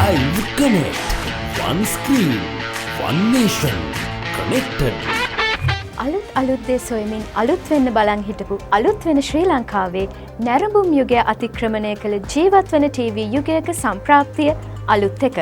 Live Connect. One screen, one nation, connected. අලුත් දේ සොයමින් අලුත් වෙන්න බලන් හිටපු අලුත් වෙන ශ්‍රී ලංකාවේ නැරඹුම් යුගය අතික්‍රමණය කළ ජීවත් වන ටීවී යුගයක සම්ප්‍රාප්තිය අලුත් එක.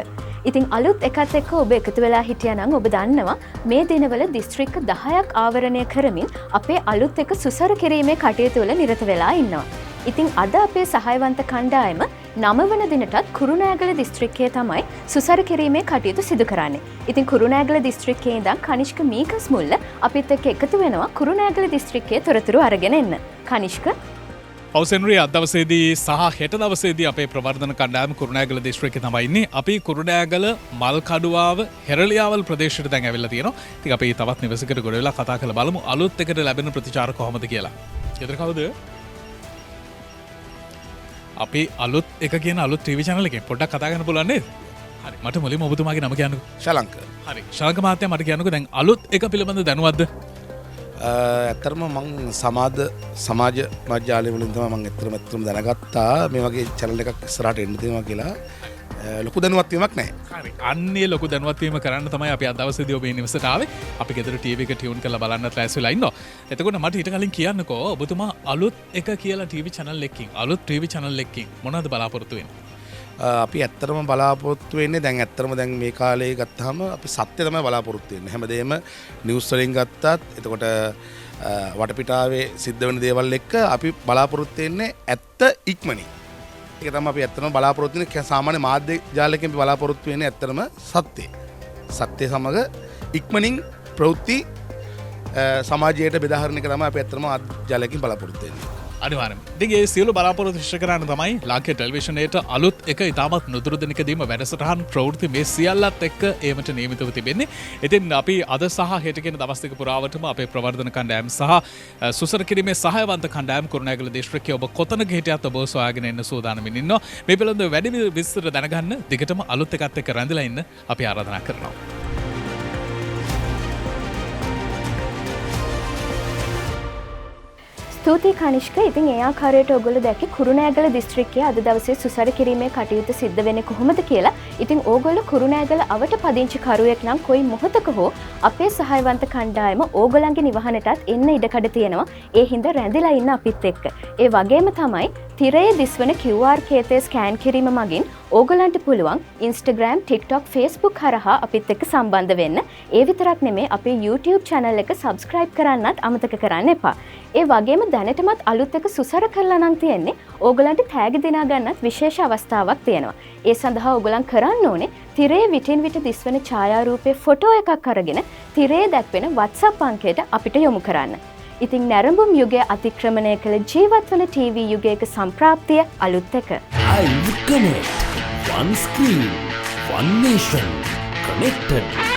ඉතින් අලුත් එකත් එක්ක ඔබ එකතු වෙලා හිටියනම් ඔබ දන්නවා මේ දිනවල දිස්ත්‍රික්ක 10ක් ආවරණය කරමින් අපේ අලුත් එක සුසර කිරීමේ කටයුතු වල නිරත වෙලා ඉන්නවා. ඉතින් අද අපේ සහායවන්ත කණ්ඩායම 9 වන දිනටත් කුරුණෑගල දිස්ත්‍රික්කයේ තමයි සුසර කිරීමේ කටයුතු සිදු කරන්නේ. ඉතින් කුරුණෑගල දිස්ත්‍රික්කයේ ඉඳන් කනිෂ්ක මීකස් මුල්ල අපිත් එක්ක එකතු වෙනවා කුරුණෑගල දිස්ත්‍රික්කයේ තොරතුරු අරගෙන එන්න. කනිෂ්ක පෞසෙන්රි අද දවසේදී සහ හෙට දවසේදී අපේ ප්‍රවර්ධන කණ්ඩායම කුරුණෑගල දිස්ත්‍රික්කයේ තමයි ඉන්නේ. අපි කුරුණෑගල මල්කඩුවාව හෙරළියාවල් ප්‍රදේශයට දැන් ඇවිල්ලා තියෙනවා. ඉතින් අපි තවත් නිවසකට ගොඩ වෙලා කතා කරලා බලමු අලුත් එකට ලැබෙන ප්‍රතිචාර කොහොමද කියලා. ඊතර කවුද? අපි අලුත් එක කියන අලුත් ටීවී channel එකෙන් පොඩ්ඩක් කතා කරන්න පුළුවන් නේද? හරි මට මුලින්ම ඔබතුමාගේ නම කියන්නකෝ. ශලංක. හරි ශලංක මහත්තයා මට කියන්නකෝ දැන් අලුත් එක පිළිබඳ දැනුවත්ද? ඇත්තටම මං සමාජ මාධ්‍යාලය වලින් තමයි මං ඇත්තටම දැනගත්තා මේ වගේ channel එකක් ඉස්සරහට එන්න තියෙනවා කියලා. ලොකු දැනුවත් වීමක් නැහැ. හරි අන්නේ ලොකු දැනුවත් වීම කරන්න තමයි අපි අද දවසේදී ඔබේ නිවසට ආවේ. අපි ගෙදර ටීවී එක ටියුන් කරලා බලන්නත් ලෑස්ති වෙලා ඉන්නවා. එතකොට මට ඊට කලින් කියන්නකෝ ඔබතුමා අලුත් එක කියලා ටීවී channel එකකින් අලුත් ටීවී channel එකකින් මොනවද බලාපොරොත්තු වෙන්නේ? අපි ඇත්තටම බලාපොරොත්තු වෙන්නේ දැන් ඇත්තටම දැන් මේ කාලේ ගත්තාම අපි සත්‍ය තමයි බලාපොරොත්තු වෙන්නේ. හැමදේම නිවුස් වලින් ගත්තත් එතකොට වටපිටාවේ සිද්ධ වෙන දේවල් එක්ක අපි බලාපොරොත්තු වෙන්නේ ඇත්ත ඉක්මනින්. ඒක තමයි අපි ඇත්තටම බලාපොරොත්තු වෙන්නේ. සාමාන්‍ය මාධ්‍ය ජාලකෙන් අපි බලාපොරොත්තු වෙන්නේ ඇත්තටම සත්‍යය. සත්‍ය සමග ඉක්මනින් ප්‍රවෘත්ති සමාජයට බෙදාහරින එක තමයි අපි ඇත්තටම ජාලකෙන් බලාපොරොත්තු වෙන්නේ. අනිවාර්යයෙන්ම. ඉතින් ඒ සියලු බලාපොරොත්තු ඉෂ්ට කරන්න තමයි ලාංකේය ටෙලිවිෂනයේට අලුත් එක ඉතාමත් නුදුරු දිනකදීම වැඩසටහන් ප්‍රවෘත්ති මේ සියල්ලත් එක්ක ඒමට නියමිතව තිබෙන්නේ. ඉතින් අපි අද සහ හෙට කියන දවස් දෙක පුරාවටම අපේ ප්‍රවර්ධන කණ්ඩායම සහ සුසර කිරීමේ සහායවන්ත කණ්ඩායම කුරුණෑගල දිස්ත්‍රික්කයේ ඔබ කොතනක හිටියත් ඔබ සොයාගෙන එන්න සූදානම්ින් ඉන්නවා. මේ පිළිබඳව වැඩි විස්තර දැනගන්න දිගටම අලුත් එකත් එක්ක රැඳිලා ඉන්න අපි ආරාධනා කරනවා. ස්තුතියි කනිෂ්ක. ඉතින් ඒ ආකාරයට ඔයගොල්ලෝ දැක්කේ කුරුණෑගල දිස්ත්‍රික්කයේ අද දවසේ සුසර කිරීමේ කටයුතු සිද්ධ වෙන්නේ කොහොමද කියලා. ඉතින් ඕගොල්ලෝ කුරුණෑගල අවට පදිංචි කරුවෙක් නම් කොයි මොහොතක හෝ අපේ සහායවන්ත කණ්ඩායම ඕගොල්ලන්ගේ නිවහනටත් එන්න ඉඩකඩ තියෙනවා. ඒ හින්දා රැඳිලා ඉන්න අපිත් එක්ක. ඒ වගේම තමයි තිරයේ දිස්වන QR කේතේ ස්කෑන් කිරීම මගින් ඕගොල්ලන්ට පුළුවන් Instagram, TikTok, Facebook හරහා අපිත් එක්ක සම්බන්ධ වෙන්න. ඒ විතරක් නෙමෙයි අපේ YouTube channel එක subscribe කරන්නත් අමතක කරන්න එපා. ඒ වගේම දැනටමත් අලුත් එක සුසර කරලා නම් තියෙන්නේ ඕගොල්ලන්ට තෑගි දිනා ගන්නත් විශේෂ අවස්ථාවක් තියෙනවා. ඒ සඳහා ඕගොල්ලන් කරන්න ඕනේ තිරයේ විටින් විට දිස්වන ඡායාරූපේ ෆොටෝ එකක් අරගෙන තිරයේ දැක්වෙන WhatsApp අංකයට අපිට යොමු කරන්න. ඉතින් නැරඹුම් යුගය අතික්‍රමණය කළ ජීවත් වන ටීවී යුගයක සම්ප්‍රාප්තිය අලුත් එක. Live Connect. One screen, one nation, connected.